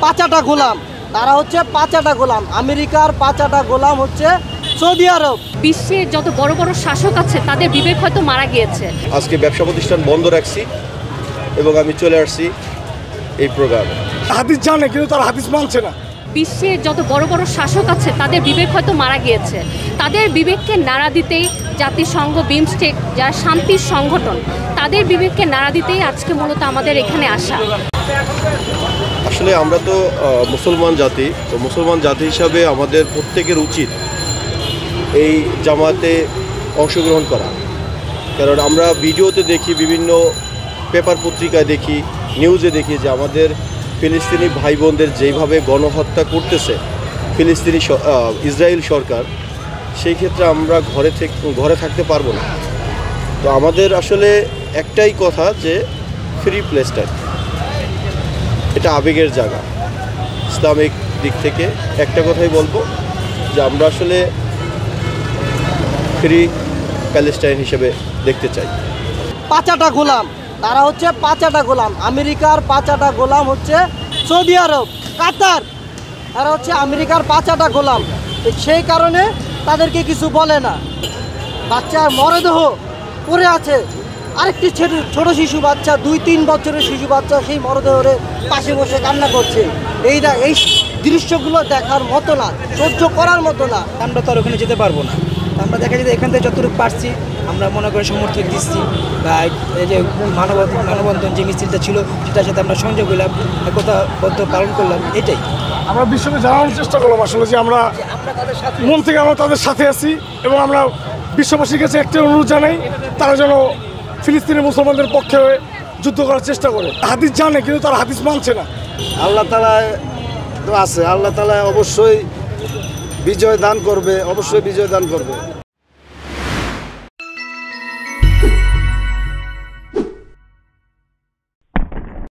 পাঁচাটা গোলাম, তারা হচ্ছে পাঁচাটা গোলাম। আমেরিকার পাঁচাটা গোলাম হচ্ছে সৌদি আরব। বিশ্বের যত বড় বড় শাসক আছে তাদের বিবেক হয়তো মারা গিয়েছে। আজকে ব্যবসা প্রতিষ্ঠান বন্ধ রাখছি এবং আমি চলে আসছি এই প্রোগ্রামে। হাদিস জানে কিন্তু তার হাদিস মানছে না। বিশ্বের যত বড় বড় শাসক আছে তাদের বিবেক হয়তো মারা গিয়েছে। তাদের বিবেককে নাড়া দিতেই জাতিসংঘ, বিমস্টেক, যারা শান্তির সংগঠন, তাদের বিবেককে নাড়া দিতেই আজকে মূলত আমাদের এখানে আসা। আসলে আমরা তো মুসলমান জাতি, তো মুসলমান জাতি হিসাবে আমাদের প্রত্যেকের উচিত এই জামাতে অংশগ্রহণ করা। কারণ আমরা ভিডিওতে দেখি, বিভিন্ন পেপার পত্রিকায় দেখি, নিউজে দেখি যে আমাদের ফিলিস্তিনি ভাই বোনদের যেইভাবে গণহত্যা করতেছে ইসরায়েল সরকার, সেই ক্ষেত্রে আমরা ঘরে থাকতে পারবো না। তো আমাদের আসলে একটাই কথা যে ফ্রি প্লেসটা, এটা আবেগের জায়গা। ইসলামিক দিক থেকে একটা কথাই বলবো যে আমরা আসলে ফ্রি প্যালেস্টাইন হিসেবে দেখতে চাই। পাঁচাটা গোলাম, তারা হচ্ছে পাঁচাটা গোলাম। আমেরিকার পাঁচাটা গোলাম হচ্ছে সৌদি আরব, কাতার, তারা হচ্ছে আমেরিকার পাঁচাটা গোলাম। সেই কারণে তাদেরকে কিছু বলে না। বাচ্চার মরদেহ পড়ে আছে, আরেকটি ছোট শিশু বাচ্চা, 2-3 বছরের শিশু বাচ্চা সেই মরদেহের পাশে বসে কান্না করছে। এই দৃশ্যগুলো দেখার মতো না, সহ্য করার মতো না। আমরা তো আর ওখানে যেতে পারবো না। আমরা দেখা যায় এখান থেকে যতটুকু পারছি আমরা মনে করে সমর্থন দিচ্ছি, বা এই যে মানববন্ধন যে মিছিলটা ছিল সেটার সাথে আমরা সংযোগ হইলাম, একতাবদ্ধ পালন করলাম। এটাই আমরা বিশ্বকে জানানোর চেষ্টা করলাম আসলে যে আমরা মন থেকে আমরা তাদের সাথে আছি, এবং আমরা বিশ্ববাসীর কাছে একটা অনুরোধ জানাই, তারা যেন ফিলিস্তিনি মুসলমানদের পক্ষে যুদ্ধ করার চেষ্টা করে। হাদিস জানে কিন্তু তার হাদিস মানছে না। আল্লাহ তাআলা তো আছে, আল্লাহ তাআলা অবশ্যই বিজয় দান করবে, অবশ্যই বিজয় দান করবে।